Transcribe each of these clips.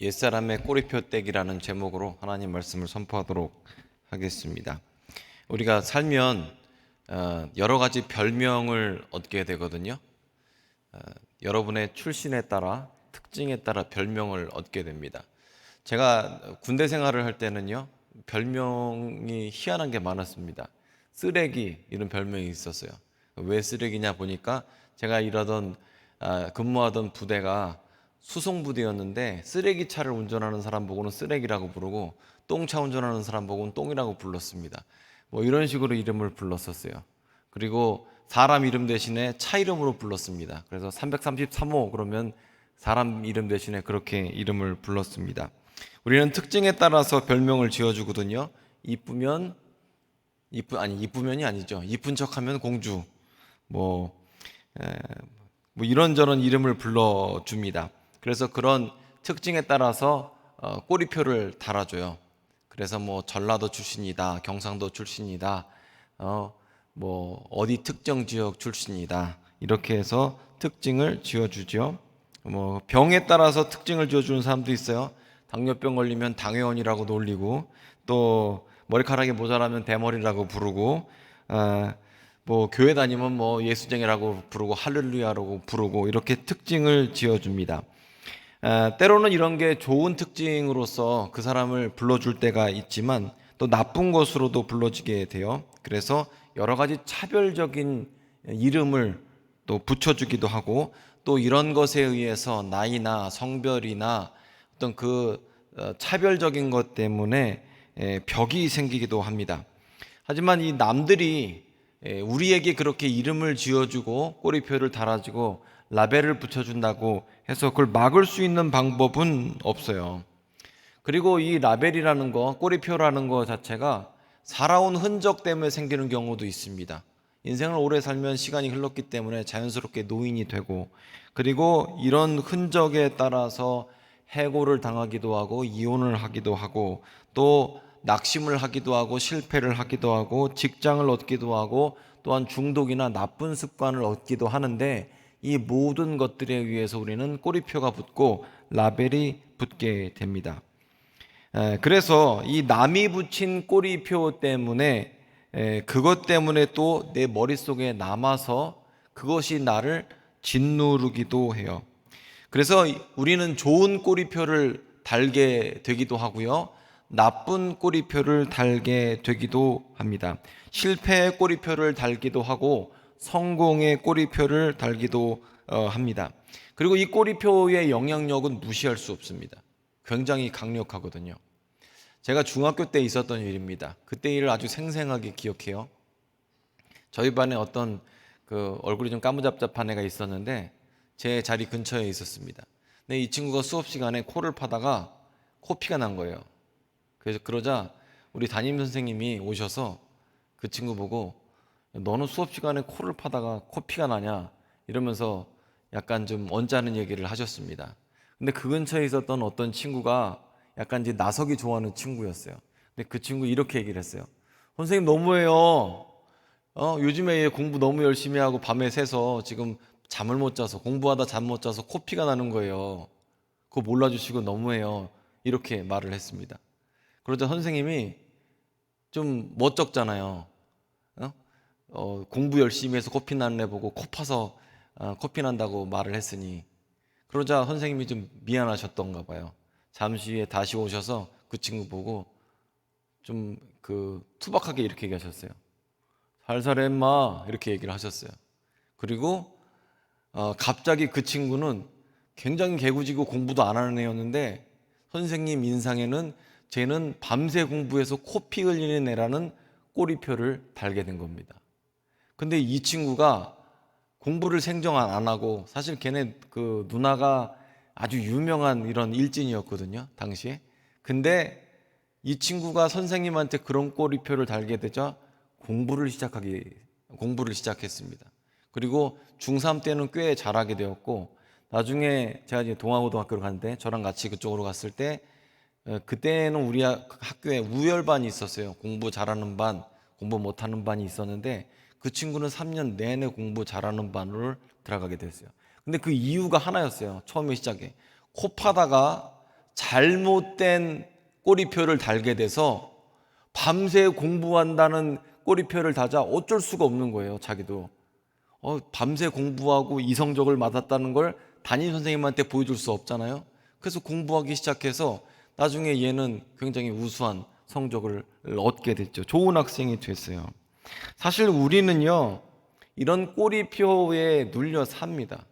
옛사람의 꼬리표 떼기라는 제목으로 하나님 말씀을 선포하도록 하겠습니다. 우리가 살면 여러 가지 별명을 얻게 되거든요. 여러분의 출신에 따라, 특징에 따라 별명을 얻게 됩니다. 제가 군대 생활을 할 때는요, 별명이 희한한 게 많았습니다. 쓰레기 이런 별명이 있었어요. 왜 쓰레기냐 보니까 제가 근무하던 부대가 수송부대였는데 쓰레기 차를 운전하는 사람 보고는 쓰레기라고 부르고 똥차 운전하는 사람 보고는 똥이라고 불렀습니다. 뭐 이런 식으로 이름을 불렀었어요. 그리고 사람 이름 대신에 차 이름으로 불렀습니다. 그래서 333호 그러면 사람 이름 대신에 그렇게 이름을 불렀습니다. 우리는 특징에 따라서 별명을 지어주거든요. 이쁘면이 아니죠. 이쁜 척하면 공주. 뭐 이런저런 이름을 불러줍니다. 그래서 그런 특징에 따라서 꼬리표를 달아줘요. 그래서 뭐 전라도 출신이다, 경상도 출신이다, 어디 특정 지역 출신이다 이렇게 해서 특징을 지어주죠. 뭐 병에 따라서 특징을 지어주는 사람도 있어요. 당뇨병 걸리면 당회원이라고 놀리고 또 머리카락이 모자라면 대머리라고 부르고 뭐 교회 다니면 뭐 예수쟁이라고 부르고 할렐루야라고 부르고 이렇게 특징을 지어줍니다. 때로는 이런 게 좋은 특징으로서 그 사람을 불러줄 때가 있지만 또 나쁜 것으로도 불러지게 돼요. 그래서 여러 가지 차별적인 이름을 또 붙여주기도 하고 또 이런 것에 의해서 나이나 성별이나 어떤 차별적인 것 때문에 벽이 생기기도 합니다. 하지만 이 남들이 우리에게 그렇게 이름을 지어주고 꼬리표를 달아주고 라벨을 붙여준다고 해서 그걸 막을 수 있는 방법은 없어요. 그리고 이 라벨이라는 거, 꼬리표라는 거 자체가 살아온 흔적 때문에 생기는 경우도 있습니다. 인생을 오래 살면 시간이 흘렀기 때문에 자연스럽게 노인이 되고 그리고 이런 흔적에 따라서 해고를 당하기도 하고 이혼을 하기도 하고 또 낙심을 하기도 하고 실패를 하기도 하고 직장을 얻기도 하고 또한 중독이나 나쁜 습관을 얻기도 하는데 이 모든 것들에 의해서 우리는 꼬리표가 붙고 라벨이 붙게 됩니다. 그래서 이 남이 붙인 꼬리표 때문에 그것 때문에 또 내 머릿속에 남아서 그것이 나를 짓누르기도 해요. 그래서 우리는 좋은 꼬리표를 달게 되기도 하고요. 나쁜 꼬리표를 달게 되기도 합니다. 실패의 꼬리표를 달기도 하고 성공의 꼬리표를 달기도 합니다. 그리고 이 꼬리표의 영향력은 무시할 수 없습니다. 굉장히 강력하거든요. 제가 중학교 때 있었던 일입니다. 그때 일을 아주 생생하게 기억해요. 저희 반에 어떤 얼굴이 좀 까무잡잡한 애가 있었는데 제 자리 근처에 있었습니다. 근데 이 친구가 수업 시간에 코를 파다가 코피가 난 거예요. 그러자 우리 담임 선생님이 오셔서 그 친구 보고 너는 수업 시간에 코를 파다가 코피가 나냐 이러면서 약간 좀 언짢은 얘기를 하셨습니다. 근데 그 근처에 있었던 어떤 친구가 약간 이제 나서기 좋아하는 친구였어요. 근데 그 친구 이렇게 얘기를 했어요. 선생님 너무해요. 요즘에 얘 공부 너무 열심히 하고 밤에 새서 지금 잠을 못 자서 공부하다 잠 못 자서 코피가 나는 거예요. 그거 몰라주시고 너무해요. 이렇게 말을 했습니다. 그러자 선생님이 좀 멋쩍잖아요. 공부 열심히 해서 코피 나는 애 보고 코 파서 코피 난다고 말을 했으니 그러자 선생님이 좀 미안하셨던가 봐요. 잠시 후에 다시 오셔서 그 친구 보고 좀 투박하게 이렇게 얘기하셨어요. 살살해 인마 이렇게 얘기를 하셨어요. 그리고 갑자기 그 친구는 굉장히 개구지고 공부도 안 하는 애였는데 선생님 인상에는 쟤는 밤새 공부해서 코피 흘리는 애라는 꼬리표를 달게 된 겁니다. 근데 이 친구가 공부를 생정 안 하고 사실 걔네 누나가 아주 유명한 이런 일진이었거든요, 당시에. 근데 이 친구가 선생님한테 그런 꼬리표를 달게 되자 공부를 시작했습니다. 그리고 중3 때는 꽤 잘하게 되었고 나중에 제가 이제 동아고등학교를 갔는데 저랑 같이 그쪽으로 갔을 때 그때는 우리 학교에 우열반이 있었어요. 공부 잘하는 반, 공부 못하는 반이 있었는데 그 친구는 3년 내내 공부 잘하는 반으로 들어가게 됐어요. 근데 그 이유가 하나였어요. 처음에 시작에 코 파다가 잘못된 꼬리표를 달게 돼서 밤새 공부한다는 꼬리표를 다자 어쩔 수가 없는 거예요. 자기도 밤새 공부하고 이성적을 맞았다는 걸 담임 선생님한테 보여줄 수 없잖아요. 그래서 공부하기 시작해서 나중에 얘는 굉장히 우수한 성적을 얻게 됐죠. 좋은 학생이 됐어요. 사실 우리는요, 이런 꼬리표에 눌려 삽니다.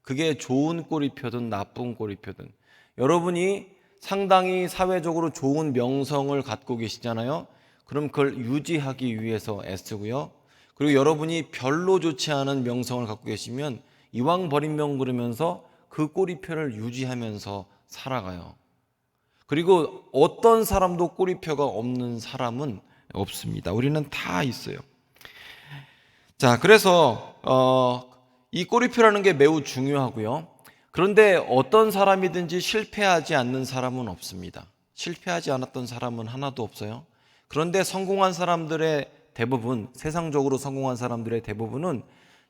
그게 좋은 꼬리표든 나쁜 꼬리표든. 여러분이 상당히 사회적으로 좋은 명성을 갖고 계시잖아요. 그럼 그걸 유지하기 위해서 애쓰고요. 그리고 여러분이 별로 좋지 않은 명성을 갖고 계시면 이왕 버린 명 그러면서 그 꼬리표를 유지하면서 살아가요. 그리고 어떤 사람도 꼬리표가 없는 사람은 없습니다. 우리는 다 있어요. 자, 그래서 이 꼬리표라는 게 매우 중요하고요. 그런데 어떤 사람이든지 실패하지 않는 사람은 없습니다. 실패하지 않았던 사람은 하나도 없어요. 그런데 성공한 사람들의 대부분, 세상적으로 성공한 사람들의 대부분은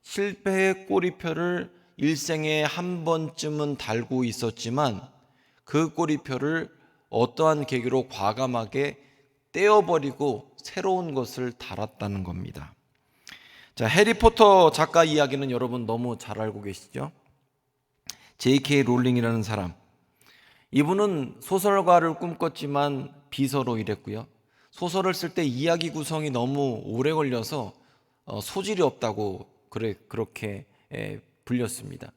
실패의 꼬리표를 일생에 한 번쯤은 달고 있었지만 그 꼬리표를 어떠한 계기로 과감하게 떼어버리고 새로운 것을 달았다는 겁니다. 자, 해리포터 작가 이야기는 여러분 너무 잘 알고 계시죠? J.K. 롤링이라는 사람. 이분은 소설가를 꿈꿨지만 비서로 일했고요. 소설을 쓸 때 이야기 구성이 너무 오래 걸려서 소질이 없다고 그렇게 불렸습니다.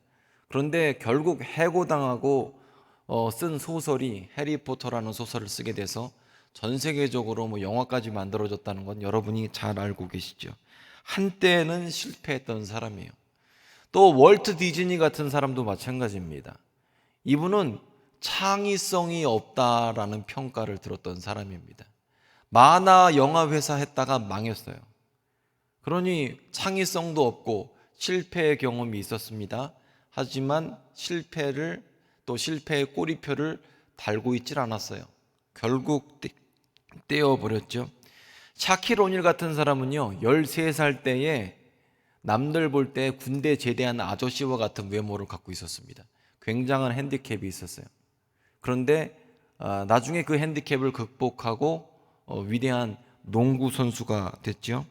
그런데 결국 해고당하고 쓴 소설이 해리포터라는 소설을 쓰게 돼서 전 세계적으로 뭐 영화까지 만들어졌다는 건 여러분이 잘 알고 계시죠. 한때는 실패했던 사람이에요. 또 월트 디즈니 같은 사람도 마찬가지입니다. 이분은 창의성이 없다라는 평가를 들었던 사람입니다. 만화 영화 회사 했다가 망했어요. 그러니 창의성도 없고 실패의 경험이 있었습니다. 하지만 실패의 꼬리표를 달고 있질 않았어요. 결국 떼어버렸죠. 샤킬 오닐 같은 사람은요, 13살 때에 남들 볼 때 군대 제대한 아저씨와 같은 외모를 갖고 있었습니다. 굉장한 핸디캡이 있었어요. 그런데 나중에 그 핸디캡을 극복하고 위대한 농구 선수가 됐죠.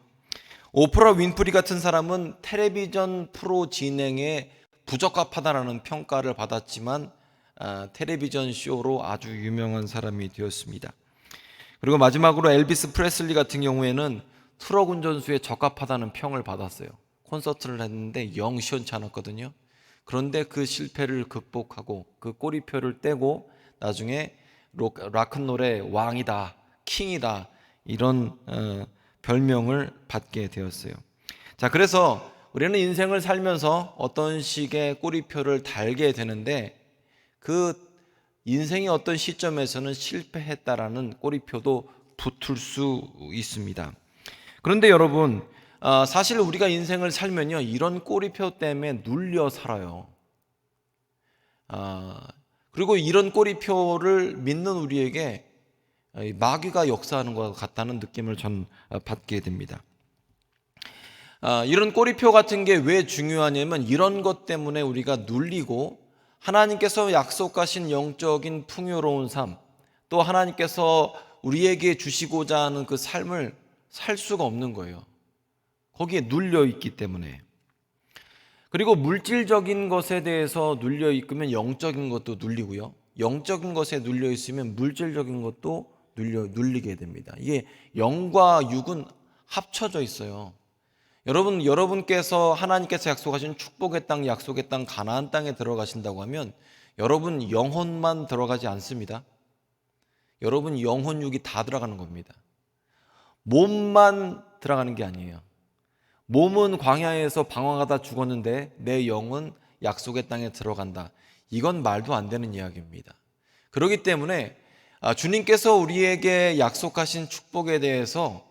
오프라 윈프리 같은 사람은 텔레비전 프로 진행에 부적합하다라는 평가를 받았지만 텔레비전 쇼로 아주 유명한 사람이 되었습니다. 그리고 마지막으로 엘비스 프레슬리 같은 경우에는 트럭 운전수에 적합하다는 평을 받았어요. 콘서트를 했는데 영 시원치 않았거든요. 그런데 그 실패를 극복하고 그 꼬리표를 떼고 나중에 락큰롤의 왕이다, 킹이다, 이런 별명을 받게 되었어요. 자, 그래서 우리는 인생을 살면서 어떤 식의 꼬리표를 달게 되는데 그 인생의 어떤 시점에서는 실패했다라는 꼬리표도 붙을 수 있습니다. 그런데 여러분, 사실 우리가 인생을 살면요, 이런 꼬리표 때문에 눌려 살아요. 그리고 이런 꼬리표를 믿는 우리에게 마귀가 역사하는 것 같다는 느낌을 전 받게 됩니다. 이런 꼬리표 같은 게 왜 중요하냐면 이런 것 때문에 우리가 눌리고 하나님께서 약속하신 영적인 풍요로운 삶, 또 하나님께서 우리에게 주시고자 하는 그 삶을 살 수가 없는 거예요. 거기에 눌려 있기 때문에. 그리고 물질적인 것에 대해서 눌려 있으면 영적인 것도 눌리고요. 영적인 것에 눌려 있으면 물질적인 것도 눌리게 됩니다. 이게 영과 육은 합쳐져 있어요. 여러분께서 하나님께서 약속하신 축복의 땅, 약속의 땅, 가나안 땅에 들어가신다고 하면 여러분 영혼만 들어가지 않습니다. 여러분 영혼, 육이 다 들어가는 겁니다. 몸만 들어가는 게 아니에요. 몸은 광야에서 방황하다 죽었는데 내 영은 약속의 땅에 들어간다. 이건 말도 안 되는 이야기입니다. 그렇기 때문에 주님께서 우리에게 약속하신 축복에 대해서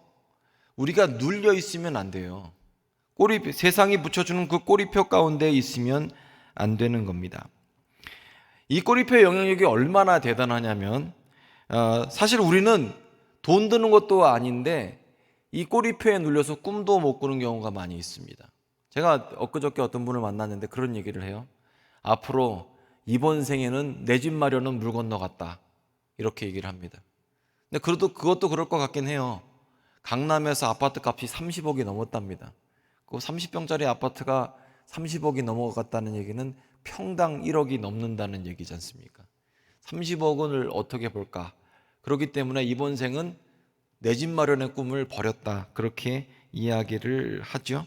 우리가 눌려 있으면 안 돼요. 세상이 붙여주는 그 꼬리표 가운데 있으면 안 되는 겁니다. 이 꼬리표의 영향력이 얼마나 대단하냐면 사실 우리는 돈 드는 것도 아닌데 이 꼬리표에 눌려서 꿈도 못 꾸는 경우가 많이 있습니다. 제가 엊그저께 어떤 분을 만났는데 그런 얘기를 해요. 앞으로 이번 생에는 내 집 마련은 물 건너갔다. 이렇게 얘기를 합니다. 근데 그래도 그것도 그럴 것 같긴 해요. 강남에서 아파트 값이 30억이 넘었답니다. 그 30평짜리 아파트가 30억이 넘어갔다는 얘기는 평당 1억이 넘는다는 얘기지 않습니까? 30억 원을 어떻게 볼까? 그렇기 때문에 이번 생은 내 집 마련의 꿈을 버렸다. 그렇게 이야기를 하죠.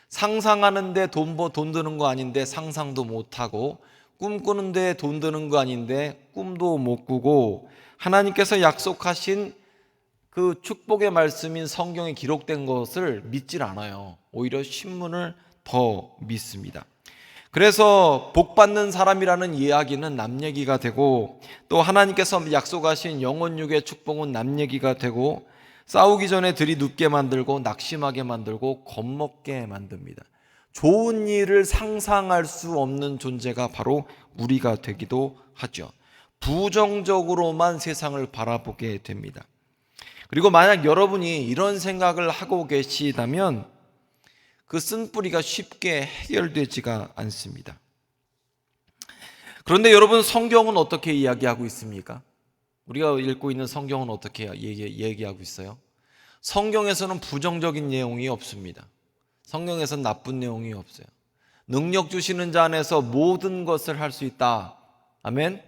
상상하는데 돈 드는 거 아닌데 상상도 못하고, 꿈꾸는데 돈 드는 거 아닌데 꿈도 못 꾸고, 하나님께서 약속하신 그 축복의 말씀인 성경에 기록된 것을 믿질 않아요. 오히려 신문을 더 믿습니다. 그래서 복 받는 사람이라는 이야기는 남 얘기가 되고, 또 하나님께서 약속하신 영원육의 축복은 남 얘기가 되고, 싸우기 전에 들이눕게 만들고 낙심하게 만들고 겁먹게 만듭니다. 좋은 일을 상상할 수 없는 존재가 바로 우리가 되기도 하죠. 부정적으로만 세상을 바라보게 됩니다. 그리고 만약 여러분이 이런 생각을 하고 계시다면 그 쓴뿌리가 쉽게 해결되지가 않습니다. 그런데 여러분, 성경은 어떻게 이야기하고 있습니까? 우리가 읽고 있는 성경은 어떻게 얘기하고 있어요? 성경에서는 부정적인 내용이 없습니다. 성경에서는 나쁜 내용이 없어요. 능력 주시는 자 안에서 모든 것을 할 수 있다. 아멘?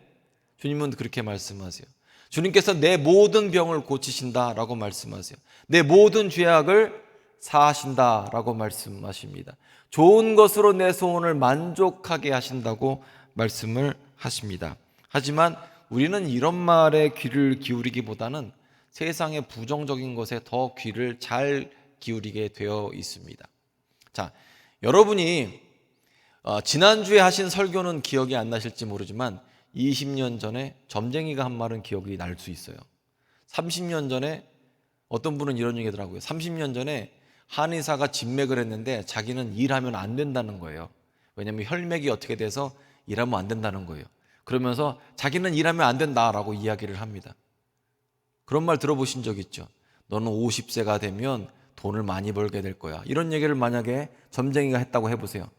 주님은 그렇게 말씀하세요. 주님께서 내 모든 병을 고치신다라고 말씀하세요. 내 모든 죄악을 사하신다라고 말씀하십니다. 좋은 것으로 내 소원을 만족하게 하신다고 말씀을 하십니다. 하지만 우리는 이런 말에 귀를 기울이기보다는 세상의 부정적인 것에 더 귀를 잘 기울이게 되어 있습니다. 자, 여러분이 지난주에 하신 설교는 기억이 안 나실지 모르지만 20년 전에 점쟁이가 한 말은 기억이 날 수 있어요. 30년 전에 어떤 분은 이런 얘기 하더라고요. 30년 전에 한의사가 진맥을 했는데 자기는 일하면 안 된다는 거예요. 왜냐하면 혈맥이 어떻게 돼서 일하면 안 된다는 거예요. 그러면서 자기는 일하면 안 된다라고 이야기를 합니다. 그런 말 들어보신 적 있죠? 너는 50세가 되면 돈을 많이 벌게 될 거야. 이런 얘기를 만약에 점쟁이가 했다고 해보세요.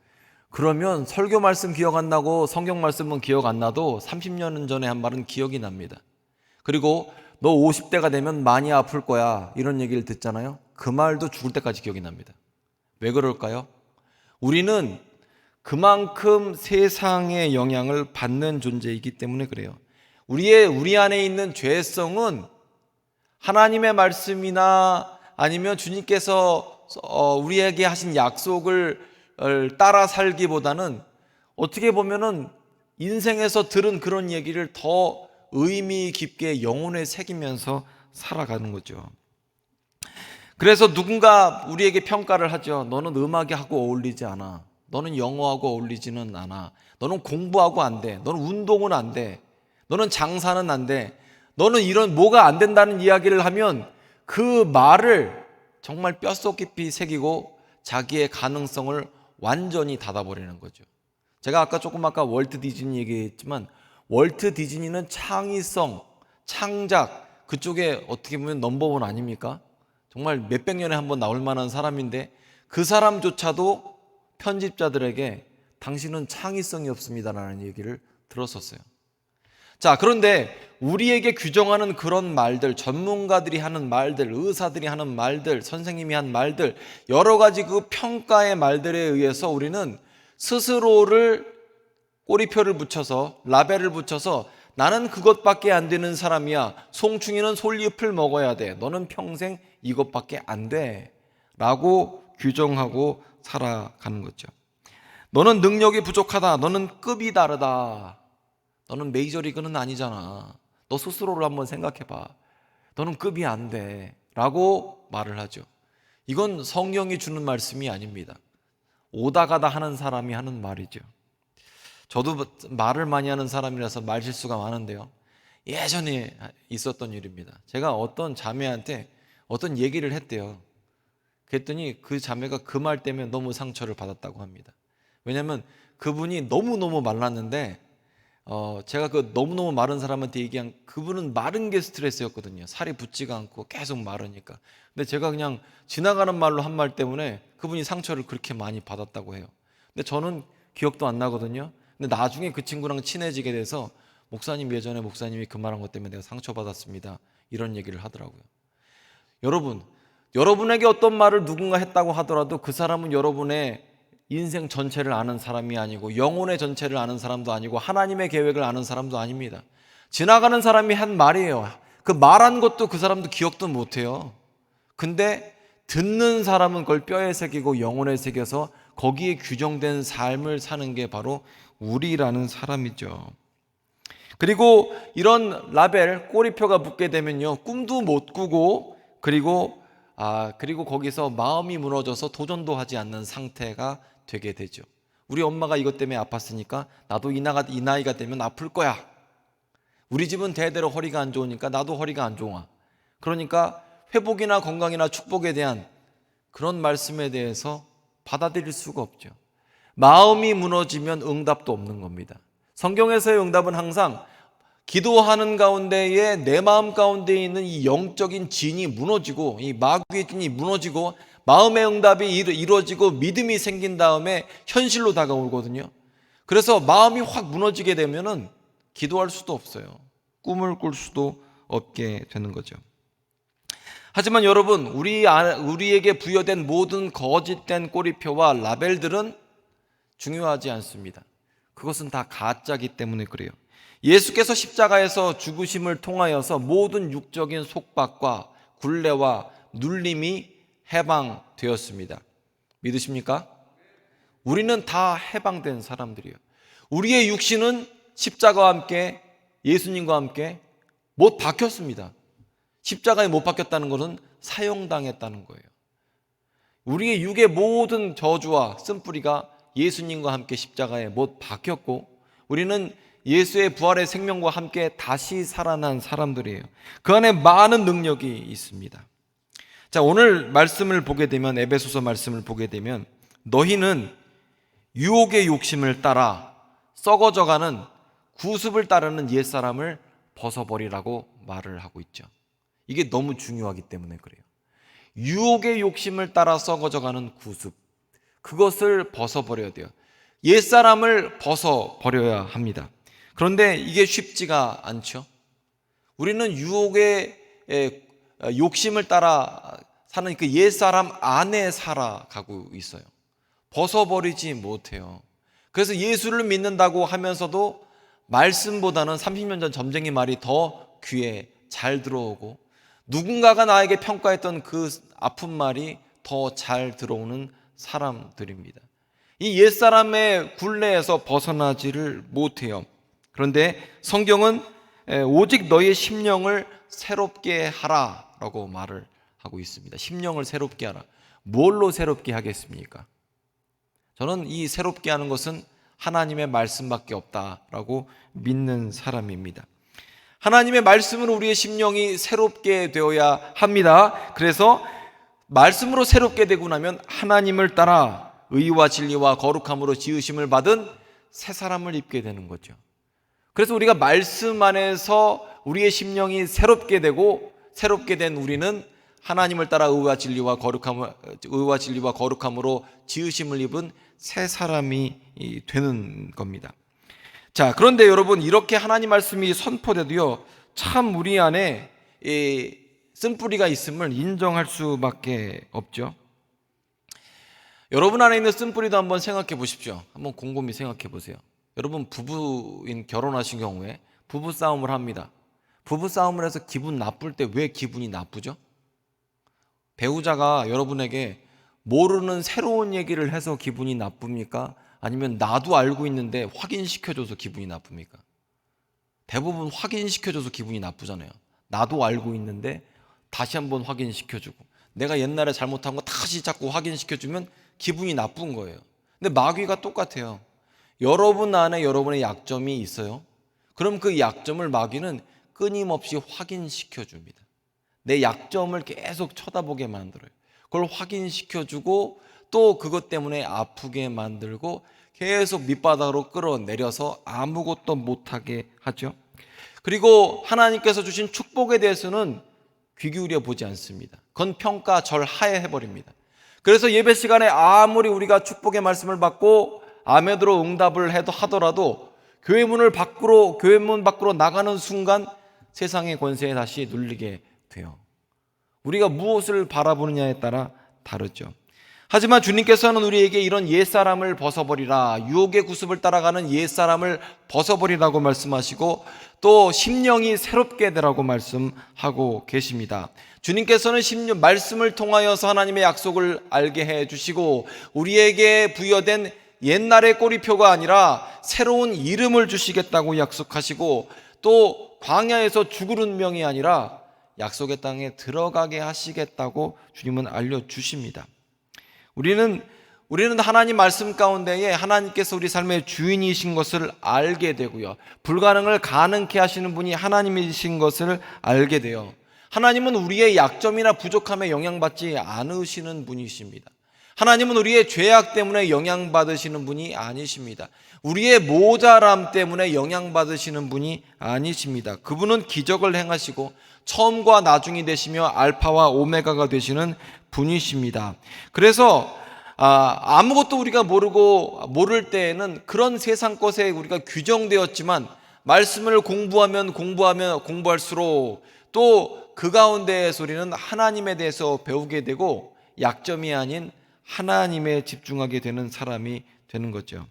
그러면 설교 말씀 기억 안 나고 성경 말씀은 기억 안 나도 30년 전에 한 말은 기억이 납니다. 그리고 너 50대가 되면 많이 아플 거야. 이런 얘기를 듣잖아요. 그 말도 죽을 때까지 기억이 납니다. 왜 그럴까요? 우리는 그만큼 세상의 영향을 받는 존재이기 때문에 그래요. 우리 안에 있는 죄성은 하나님의 말씀이나 아니면 주님께서 우리에게 하신 약속을 따라 살기보다는 어떻게 보면은 인생에서 들은 그런 얘기를 더 의미 깊게 영혼에 새기면서 살아가는 거죠. 그래서 누군가 우리에게 평가를 하죠. 너는 음악하고 어울리지 않아. 너는 영어하고 어울리지는 않아. 너는 공부하고 안 돼. 너는 운동은 안 돼. 너는 장사는 안 돼. 너는 이런 뭐가 안 된다는 이야기를 하면 그 말을 정말 뼛속 깊이 새기고 자기의 가능성을 완전히 닫아버리는 거죠. 제가 아까 월트 디즈니 얘기했지만 월트 디즈니는 창의성, 창작 그쪽에 어떻게 보면 넘버원 아닙니까? 정말 몇백 년에 한 번 나올 만한 사람인데 그 사람조차도 편집자들에게 당신은 창의성이 없습니다라는 얘기를 들었었어요. 자, 그런데 우리에게 규정하는 그런 말들, 전문가들이 하는 말들, 의사들이 하는 말들, 선생님이 한 말들, 여러 가지 그 평가의 말들에 의해서 우리는 스스로를 꼬리표를 붙여서 라벨을 붙여서 나는 그것밖에 안 되는 사람이야. 송충이는 솔잎을 먹어야 돼. 너는 평생 이것밖에 안 돼. 라고 규정하고 살아가는 거죠. 너는 능력이 부족하다. 너는 급이 다르다. 너는 메이저리그는 아니잖아. 너 스스로를 한번 생각해봐. 너는 급이 안 돼. 라고 말을 하죠. 이건 성경이 주는 말씀이 아닙니다. 오다 가다 하는 사람이 하는 말이죠. 저도 말을 많이 하는 사람이라서 말 실수가 많은데요. 예전에 있었던 일입니다. 제가 어떤 자매한테 어떤 얘기를 했대요. 그랬더니 그 자매가 그 말 때문에 너무 상처를 받았다고 합니다. 왜냐하면 그분이 너무너무 말랐는데 제가 그 너무너무 마른 사람한테 얘기한 그분은 마른 게 스트레스였거든요. 살이 붙지가 않고 계속 마르니까. 근데 제가 그냥 지나가는 말로 한 말 때문에 그분이 상처를 그렇게 많이 받았다고 해요. 근데 저는 기억도 안 나거든요. 근데 나중에 그 친구랑 친해지게 돼서 목사님 예전에 목사님이 그 말한 것 때문에 내가 상처받았습니다. 이런 얘기를 하더라고요. 여러분에게 어떤 말을 누군가 했다고 하더라도 그 사람은 여러분의 인생 전체를 아는 사람이 아니고 영혼의 전체를 아는 사람도 아니고 하나님의 계획을 아는 사람도 아닙니다. 지나가는 사람이 한 말이에요. 그 말한 것도 그 사람도 기억도 못해요. 근데 듣는 사람은 그걸 뼈에 새기고 영혼에 새겨서 거기에 규정된 삶을 사는 게 바로 우리라는 사람이죠. 그리고 이런 라벨, 꼬리표가 붙게 되면요, 꿈도 못 꾸고 그리고 거기서 마음이 무너져서 도전도 하지 않는 상태가 되게 되죠. 우리 엄마가 이것 때문에 아팠으니까 나도 이 나이가 되면 아플 거야. 우리 집은 대대로 허리가 안 좋으니까 나도 허리가 안 좋아. 그러니까 회복이나 건강이나 축복에 대한 그런 말씀에 대해서 받아들일 수가 없죠. 마음이 무너지면 응답도 없는 겁니다. 성경에서의 응답은 항상 기도하는 가운데에 내 마음 가운데 있는 이 영적인 진이 무너지고 이 마귀의 진이 무너지고 마음의 응답이 이루어지고 믿음이 생긴 다음에 현실로 다가오거든요. 그래서 마음이 확 무너지게 되면은 기도할 수도 없어요. 꿈을 꿀 수도 없게 되는 거죠. 하지만 여러분, 우리에게 부여된 모든 거짓된 꼬리표와 라벨들은 중요하지 않습니다. 그것은 다 가짜기 때문에 그래요. 예수께서 십자가에서 죽으심을 통하여서 모든 육적인 속박과 굴레와 눌림이 해방되었습니다. 믿으십니까? 우리는 다 해방된 사람들이에요. 우리의 육신은 십자가와 함께 예수님과 함께 못 박혔습니다. 십자가에 못 박혔다는 것은 사형당했다는 거예요. 우리의 육의 모든 저주와 쓴뿌리가 예수님과 함께 십자가에 못 박혔고 우리는 예수의 부활의 생명과 함께 다시 살아난 사람들이에요. 그 안에 많은 능력이 있습니다. 자, 오늘 말씀을 보게 되면 에베소서 말씀을 보게 되면 너희는 유혹의 욕심을 따라 썩어져가는 구습을 따르는 옛사람을 벗어버리라고 말을 하고 있죠. 이게 너무 중요하기 때문에 그래요. 유혹의 욕심을 따라 썩어져가는 구습, 그것을 벗어버려야 돼요. 옛사람을 벗어버려야 합니다. 그런데 이게 쉽지가 않죠. 우리는 유혹의 욕심을 따라 사는 그 옛사람 안에 살아가고 있어요. 벗어버리지 못해요. 그래서 예수를 믿는다고 하면서도 말씀보다는 30년 전 점쟁이 말이 더 귀에 잘 들어오고 누군가가 나에게 평가했던 그 아픈 말이 더 잘 들어오는 사람들입니다. 이 옛사람의 굴레에서 벗어나지를 못해요. 그런데 성경은 오직 너의 심령을 새롭게 하라라고 말을 하고 있습니다. 심령을 새롭게 하라. 뭘로 새롭게 하겠습니까? 저는 이 새롭게 하는 것은 하나님의 말씀밖에 없다라고 믿는 사람입니다. 하나님의 말씀으로 우리의 심령이 새롭게 되어야 합니다. 그래서 말씀으로 새롭게 되고 나면 하나님을 따라 의와 진리와 거룩함으로 지으심을 받은 새 사람을 입게 되는 거죠. 그래서 우리가 말씀 안에서 우리의 심령이 새롭게 되고 새롭게 된 우리는 하나님을 따라 의와 진리와 거룩함으로 지으심을 입은 새 사람이 되는 겁니다. 자, 그런데 여러분, 이렇게 하나님 말씀이 선포돼도요, 참 우리 안에 쓴뿌리가 있음을 인정할 수밖에 없죠. 여러분 안에 있는 쓴뿌리도 한번 생각해 보십시오. 한번 곰곰이 생각해 보세요. 여러분, 부부인 결혼하신 경우에 부부싸움을 합니다. 부부싸움을 해서 기분 나쁠 때 왜 기분이 나쁘죠? 배우자가 여러분에게 모르는 새로운 얘기를 해서 기분이 나쁩니까? 아니면 나도 알고 있는데 확인시켜줘서 기분이 나쁩니까? 대부분 확인시켜줘서 기분이 나쁘잖아요. 나도 알고 있는데 다시 한번 확인시켜주고 내가 옛날에 잘못한 거 다시 자꾸 확인시켜주면 기분이 나쁜 거예요. 근데 마귀가 똑같아요. 여러분 안에 여러분의 약점이 있어요. 그럼 그 약점을 마귀는 끊임없이 확인시켜줍니다. 내 약점을 계속 쳐다보게 만들어요. 그걸 확인시켜주고 또 그것 때문에 아프게 만들고 계속 밑바닥으로 끌어내려서 아무것도 못하게 하죠. 그리고 하나님께서 주신 축복에 대해서는 귀 기울여 보지 않습니다. 그건 평가절하에 해버립니다. 그래서 예배 시간에 아무리 우리가 축복의 말씀을 받고 아멘으로 응답을 하더라도 교회 문 밖으로 나가는 순간 세상의 권세에 다시 눌리게 돼요. 우리가 무엇을 바라보느냐에 따라 다르죠. 하지만 주님께서는 우리에게 이런 옛사람을 벗어버리라, 유혹의 구습을 따라가는 옛사람을 벗어버리라고 말씀하시고 또 심령이 새롭게 되라고 말씀하고 계십니다. 주님께서는 말씀을 통하여서 하나님의 약속을 알게 해주시고 우리에게 부여된 옛날의 꼬리표가 아니라 새로운 이름을 주시겠다고 약속하시고 또 광야에서 죽을 운명이 아니라 약속의 땅에 들어가게 하시겠다고 주님은 알려주십니다. 우리는 하나님 말씀 가운데에 하나님께서 우리 삶의 주인이신 것을 알게 되고요, 불가능을 가능케 하시는 분이 하나님이신 것을 알게 돼요. 하나님은 우리의 약점이나 부족함에 영향받지 않으시는 분이십니다. 하나님은 우리의 죄악 때문에 영향받으시는 분이 아니십니다. 우리의 모자람 때문에 영향받으시는 분이 아니십니다. 그분은 기적을 행하시고 처음과 나중이 되시며 알파와 오메가가 되시는 분이십니다. 그래서 아무것도 우리가 모를 때에는 그런 세상 것에 우리가 규정되었지만 말씀을 공부하면 공부할수록 또 그 가운데에서 우리는 하나님에 대해서 배우게 되고 약점이 아닌 하나님에 집중하게 되는 사람이 되는 거죠.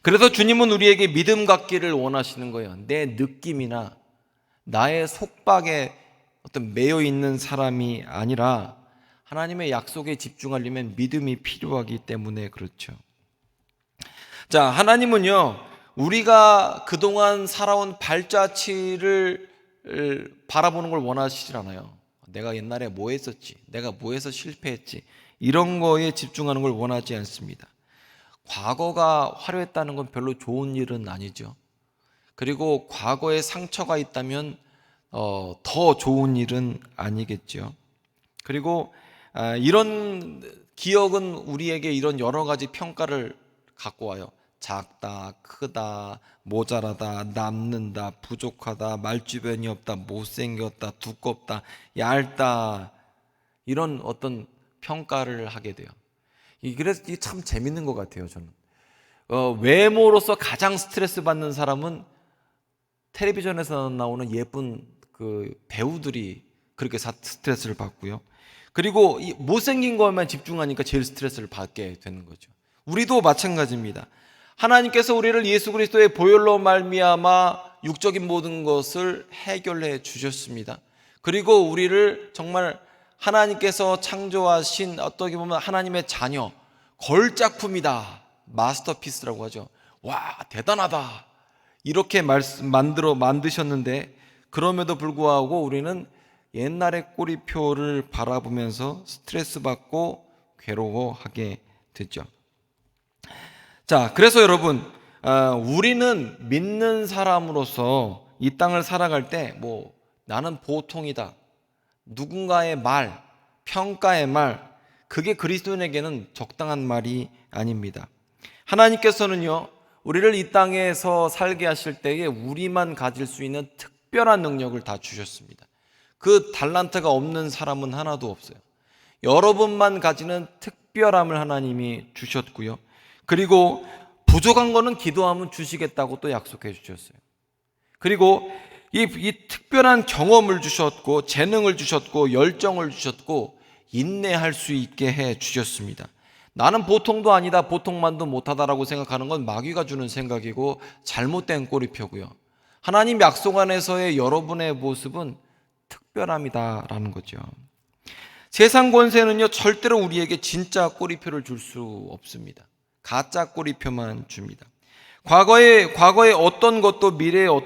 그래서 주님은 우리에게 믿음 갖기를 원하시는 거예요. 내 느낌이나 나의 속박에 매여 있는 사람이 아니라 하나님의 약속에 집중하려면 믿음이 필요하기 때문에 그렇죠. 자, 하나님은요, 우리가 그동안 살아온 발자취를 바라보는 걸 원하시질 않아요. 내가 옛날에 뭐 했었지, 내가 뭐 해서 실패했지, 이런 거에 집중하는 걸 원하지 않습니다. 과거가 화려했다는 건 별로 좋은 일은 아니죠. 그리고 과거에 상처가 있다면 더 좋은 일은 아니겠죠. 그리고 이런 기억은 우리에게 이런 여러 가지 평가를 갖고 와요. 작다, 크다, 모자라다, 남는다, 부족하다, 말주변이 없다, 못생겼다, 두껍다, 얇다, 이런 어떤 평가를 하게 돼요. 그래서 이게 참 재밌는 것 같아요. 저는 외모로서 가장 스트레스 받는 사람은 텔레비전에서 나오는 예쁜 그 배우들이 그렇게 스트레스를 받고요. 그리고 이 못생긴 것만 집중하니까 제일 스트레스를 받게 되는 거죠. 우리도 마찬가지입니다. 하나님께서 우리를 예수 그리스도의 보혈로 말미암아 육적인 모든 것을 해결해 주셨습니다. 그리고 우리를 정말 하나님께서 창조하신 어떻게 보면 하나님의 자녀, 걸작품이다, 마스터피스라고 하죠. 와, 대단하다, 이렇게 만드셨는데 그럼에도 불구하고 우리는 옛날의 꼬리표를 바라보면서 스트레스 받고 괴로워하게 되죠. 자, 그래서 여러분, 우리는 믿는 사람으로서 이 땅을 살아갈 때 나는 보통이다, 누군가의 말, 평가의 말, 그게 그리스도인에게는 적당한 말이 아닙니다. 하나님께서는요, 우리를 이 땅에서 살게 하실 때에 우리만 가질 수 있는 특별한 능력을 다 주셨습니다. 그 달란트가 없는 사람은 하나도 없어요. 여러분만 가지는 특별함을 하나님이 주셨고요. 그리고 부족한 거는 기도하면 주시겠다고 또 약속해 주셨어요. 그리고 이 특별한 경험을 주셨고, 재능을 주셨고, 열정을 주셨고, 인내할 수 있게 해 주셨습니다. 나는 보통도 아니다, 보통만도 못하다라고 생각하는 건 마귀가 주는 생각이고 잘못된 꼬리표고요. 하나님 약속 안에서의 여러분의 모습은 특별함이다라는 거죠. 세상 권세는요, 절대로 우리에게 진짜 꼬리표를 줄 수 없습니다. 가짜 꼬리표만 줍니다. 과거의 어떤 것도 미래를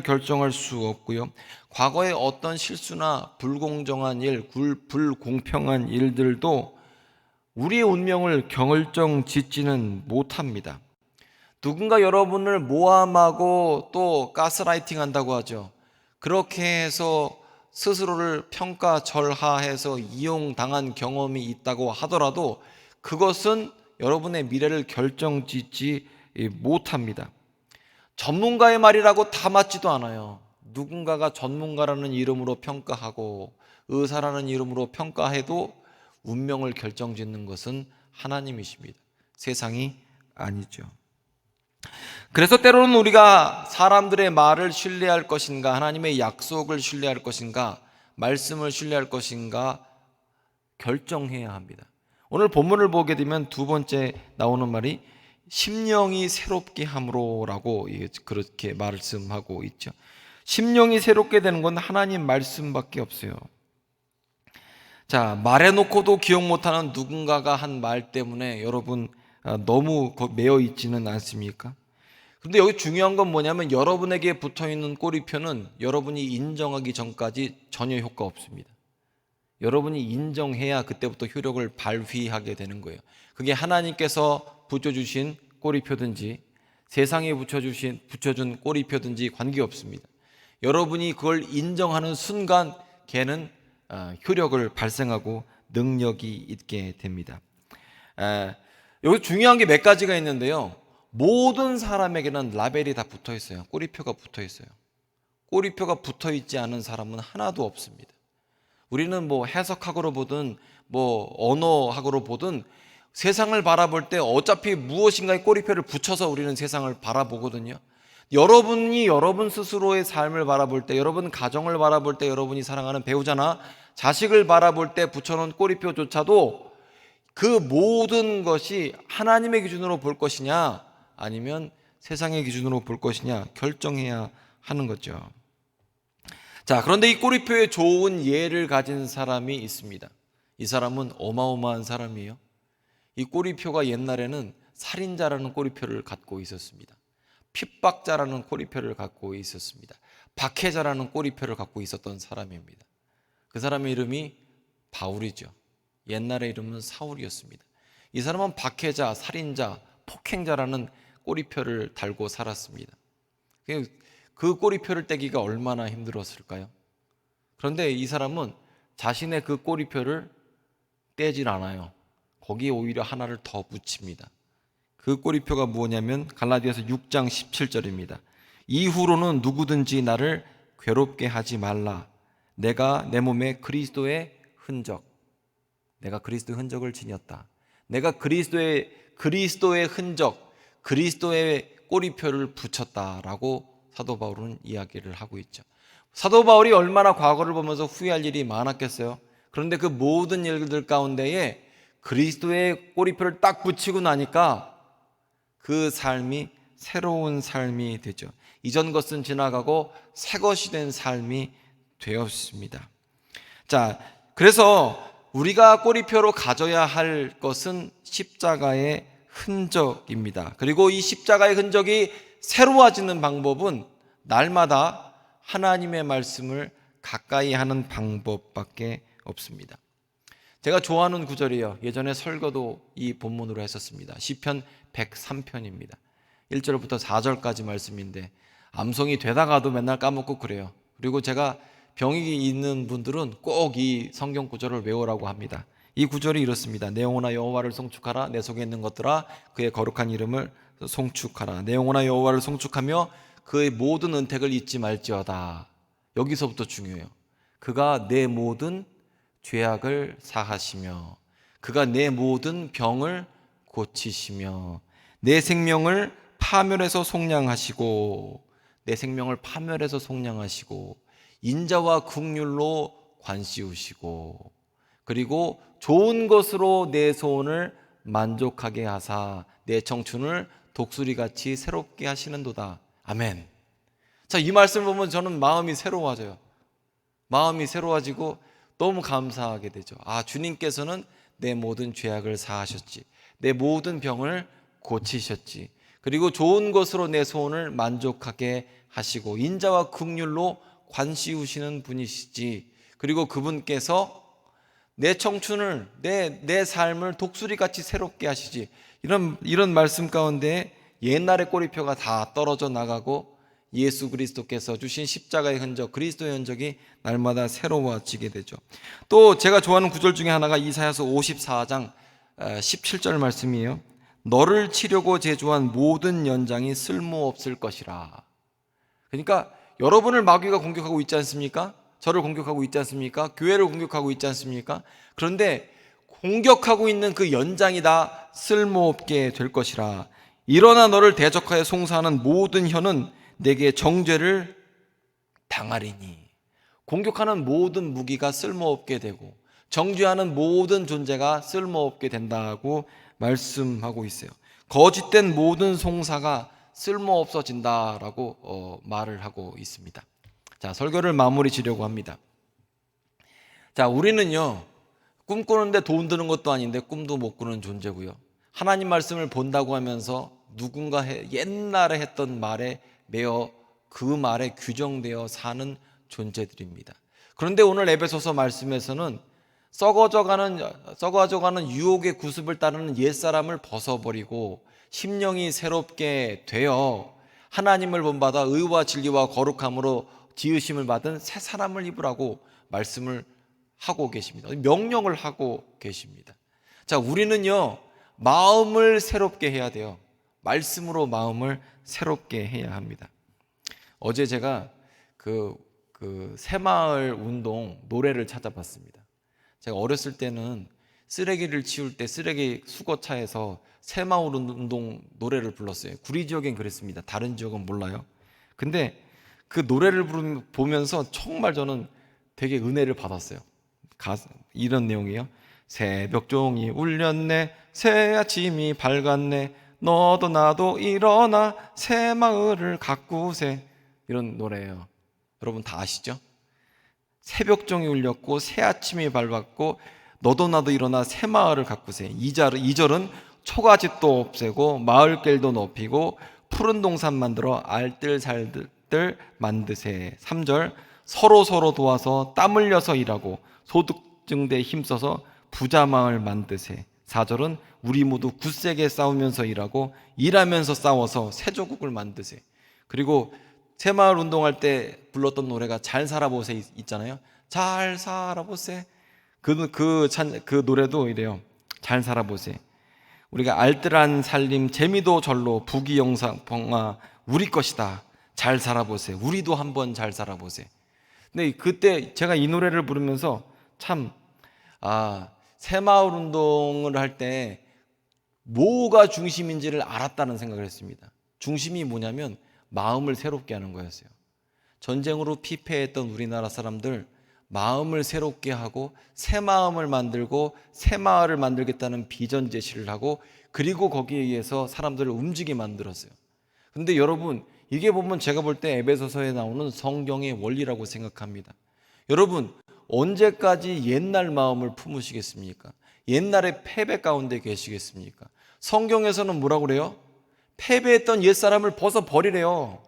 결정할 수 없고요. 과거의 어떤 실수나 불공정한 일, 불공평한 일들도 우리의 운명을 결정짓지는 못합니다. 누군가 여러분을 모함하고 또 가스라이팅 한다고 하죠. 그렇게 해서 스스로를 평가절하해서 이용당한 경험이 있다고 하더라도 그것은 여러분의 미래를 결정짓지 못합니다. 전문가의 말이라고 다 맞지도 않아요. 누군가가 전문가라는 이름으로 평가하고 의사라는 이름으로 평가해도 운명을 결정짓는 것은 하나님이십니다. 세상이 아니죠. 그래서 때로는 우리가 사람들의 말을 신뢰할 것인가, 하나님의 약속을 신뢰할 것인가, 말씀을 신뢰할 것인가 결정해야 합니다. 오늘 본문을 보게 되면 두 번째 나오는 말이 심령이 새롭게 함으로라고 그렇게 말씀하고 있죠. 심령이 새롭게 되는 건 하나님 말씀밖에 없어요. 자, 말해놓고도 기억 못하는 누군가가 한 말 때문에 여러분 너무 매여 있지는 않습니까? 그런데 여기 중요한 건 뭐냐면 여러분에게 붙어있는 꼬리표는 여러분이 인정하기 전까지 전혀 효과 없습니다. 여러분이 인정해야 그때부터 효력을 발휘하게 되는 거예요. 그게 하나님께서 붙여주신 꼬리표든지 세상에 붙여준 꼬리표든지 관계없습니다. 여러분이 그걸 인정하는 순간 걔는 효력을 발생하고 능력이 있게 됩니다. 여기 중요한 게 몇 가지가 있는데요. 모든 사람에게는 라벨이 다 붙어 있어요. 꼬리표가 붙어 있어요. 꼬리표가 붙어 있지 않은 사람은 하나도 없습니다. 우리는 뭐 해석학으로 보든 뭐 언어학으로 보든 세상을 바라볼 때 어차피 무엇인가의 꼬리표를 붙여서 우리는 세상을 바라보거든요. 여러분이 여러분 스스로의 삶을 바라볼 때, 여러분 가정을 바라볼 때, 여러분이 사랑하는 배우자나 자식을 바라볼 때 붙여놓은 꼬리표조차도 그 모든 것이 하나님의 기준으로 볼 것이냐 아니면 세상의 기준으로 볼 것이냐 결정해야 하는 거죠. 자, 그런데 이 꼬리표에 좋은 예를 가진 사람이 있습니다. 이 사람은 어마어마한 사람이에요. 이 꼬리표가 옛날에는 살인자라는 꼬리표를 갖고 있었습니다. 핍박자라는 꼬리표를 갖고 있었습니다. 박해자라는 꼬리표를 갖고 있었던 사람입니다. 그 사람의 이름이 바울이죠. 옛날의 이름은 사울이었습니다. 이 사람은 박해자, 살인자, 폭행자라는 꼬리표를 달고 살았습니다. 그 꼬리표를 떼기가 얼마나 힘들었을까요? 그런데 이 사람은 자신의 그 꼬리표를 떼질 않아요. 거기에 오히려 하나를 더 붙입니다. 그 꼬리표가 뭐냐면 갈라디아서 6장 17절입니다. 이후로는 누구든지 나를 괴롭게 하지 말라. 내가 내 몸에 그리스도의 흔적, 내가 그리스도의 흔적을 지녔다. 내가 그리스도의 흔적, 그리스도의 꼬리표를 붙였다라고 사도 바울은 이야기를 하고 있죠. 사도 바울이 얼마나 과거를 보면서 후회할 일이 많았겠어요. 그런데 그 모든 일들 가운데에 그리스도의 꼬리표를 딱 붙이고 나니까 그 삶이 새로운 삶이 되죠. 이전 것은 지나가고 새 것이 된 삶이 되었습니다. 자, 그래서 우리가 꼬리표로 가져야 할 것은 십자가의 흔적입니다. 그리고 이 십자가의 흔적이 새로워지는 방법은 날마다 하나님의 말씀을 가까이 하는 방법밖에 없습니다. 제가 좋아하는 구절이에요. 예전에 설교도 이 본문으로 했었습니다. 시편 103편입니다. 1절부터 4절까지 말씀인데 암송이 되다가도 맨날 까먹고 그래요. 그리고 제가 병이 있는 분들은 꼭 이 성경 구절을 외우라고 합니다. 이 구절이 이렇습니다. 내 영혼아 여호와를 송축하라. 내 속에 있는 것들아 그의 거룩한 이름을 송축하라. 내 영혼아 여호와를 송축하며 그의 모든 은택을 잊지 말지어다. 여기서부터 중요해요. 그가 내 모든 죄악을 사하시며 그가 내 모든 병을 고치시며 내 생명을 파멸해서 속량하시고 내 생명을 파멸해서 속량하시고 인자와 긍휼로 관씌우시고 그리고 좋은 것으로 내 소원을 만족하게 하사 내 청춘을 독수리같이 새롭게 하시는도다. 아멘. 자, 이 말씀을 보면 저는 마음이 새로워져요. 마음이 새로워지고 너무 감사하게 되죠. 아, 주님께서는 내 모든 죄악을 사하셨지. 내 모든 병을 고치셨지. 그리고 좋은 것으로 내 소원을 만족하게 하시고 인자와 긍휼로 관씌우시는 분이시지. 그리고 그분께서 내 청춘을 내 삶을 독수리같이 새롭게 하시지. 이런 말씀 가운데 옛날의 꼬리표가 다 떨어져 나가고 예수 그리스도께서 주신 십자가의 흔적, 그리스도의 흔적이 날마다 새로워지게 되죠. 또 제가 좋아하는 구절 중에 하나가 이사야서 54장 17절 말씀이에요. 너를 치려고 제조한 모든 연장이 쓸모없을 것이라. 그러니까 여러분을 마귀가 공격하고 있지 않습니까? 저를 공격하고 있지 않습니까? 교회를 공격하고 있지 않습니까? 그런데 공격하고 있는 그 연장이 다 쓸모없게 될 것이라. 일어나 너를 대적하여 송사하는 모든 혀는 내게 정죄를 당하리니. 공격하는 모든 무기가 쓸모없게 되고 정죄하는 모든 존재가 쓸모없게 된다고 말씀하고 있어요. 거짓된 모든 송사가 쓸모없어진다라고 말을 하고 있습니다. 자, 설교를 마무리 지려고 합니다. 자, 우리는요, 꿈꾸는데 돈 드는 것도 아닌데 꿈도 못 꾸는 존재고요. 하나님 말씀을 본다고 하면서 누군가 옛날에 했던 말에 매어 그 말에 규정되어 사는 존재들입니다. 그런데 오늘 에베소서 말씀에서는 썩어져가는 유혹의 구습을 따르는 옛사람을 벗어버리고 심령이 새롭게 되어 하나님을 본받아 의와 진리와 거룩함으로 지으심을 받은 새 사람을 입으라고 말씀을 하고 계십니다. 명령을 하고 계십니다. 자, 우리는요, 마음을 새롭게 해야 돼요. 말씀으로 마음을 새롭게 해야 합니다. 어제 제가 그 새마을 운동 노래를 찾아봤습니다. 제가 어렸을 때는 쓰레기를 치울 때 쓰레기 수거차에서 새마을 운동 노래를 불렀어요. 구리 지역엔 그랬습니다. 다른 지역은 몰라요. 근데 그 노래를 보면서 정말 저는 되게 은혜를 받았어요. 이런 내용이에요. 새벽종이 울렸네, 새 아침이 밝았네, 너도 나도 일어나 새마을을 가꾸세. 이런 노래예요. 여러분 다 아시죠? 새벽종이 울렸고 새 아침이 밝았고 너도 나도 일어나 새마을을 가꾸세. 2절은 초가집도 없애고 마을길도 높이고 푸른 동산 만들어 알뜰살뜰 만드세. 3절 서로 도와서 땀 흘려서 일하고 소득 증대에 힘써서 부자 마을 만드세. 4절은 우리 모두 굳세게 싸우면서 일하면서 싸워서 새조국을 만드세. 그리고 새마을 운동할 때 불렀던 노래가 잘 살아보세 있잖아요. 잘 살아보세. 그 노래도 이래요. 잘 살아보세. 우리가 알뜰한 살림 재미도 절로 부귀영상평화 우리 것이다. 잘 살아보세. 우리도 한번 잘 살아보세. 근데 그때 제가 이 노래를 부르면서 참 새마을 운동을 할 때 뭐가 중심인지를 알았다는 생각을 했습니다. 중심이 뭐냐면 마음을 새롭게 하는 거였어요. 전쟁으로 피폐했던 우리나라 사람들 마음을 새롭게 하고 새 마음을 만들고 새 마을을 만들겠다는 비전 제시를 하고 그리고 거기에 의해서 사람들을 움직이게 만들었어요. 근데 여러분 이게 보면 제가 볼 때 에베소서에 나오는 성경의 원리라고 생각합니다. 여러분 언제까지 옛날 마음을 품으시겠습니까? 옛날의 패배 가운데 계시겠습니까? 성경에서는 뭐라고 그래요? 패배했던 옛사람을 벗어버리래요.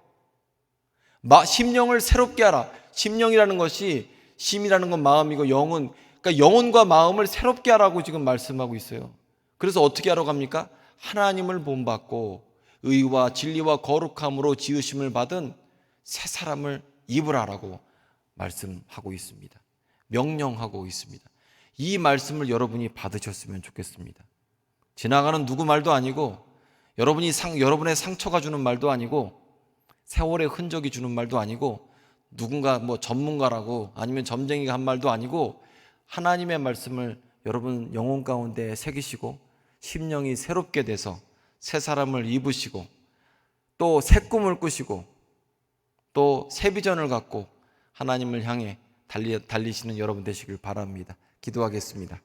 심령을 새롭게 하라. 심령이라는 것이 심이라는 건 마음이고 그러니까 영혼과 마음을 새롭게 하라고 지금 말씀하고 있어요. 그래서 어떻게 하라고 합니까? 하나님을 본받고 의와 진리와 거룩함으로 지으심을 받은 새 사람을 입으라라고 말씀하고 있습니다. 명령하고 있습니다. 이 말씀을 여러분이 받으셨으면 좋겠습니다. 지나가는 누구 말도 아니고 여러분의 상처가 주는 말도 아니고 세월의 흔적이 주는 말도 아니고 누군가 전문가라고 아니면 점쟁이가 한 말도 아니고 하나님의 말씀을 여러분 영혼 가운데 새기시고 심령이 새롭게 돼서 새 사람을 입으시고 또 새 꿈을 꾸시고 또 새 비전을 갖고 하나님을 향해 달리시는 여러분 되시길 바랍니다. 기도하겠습니다.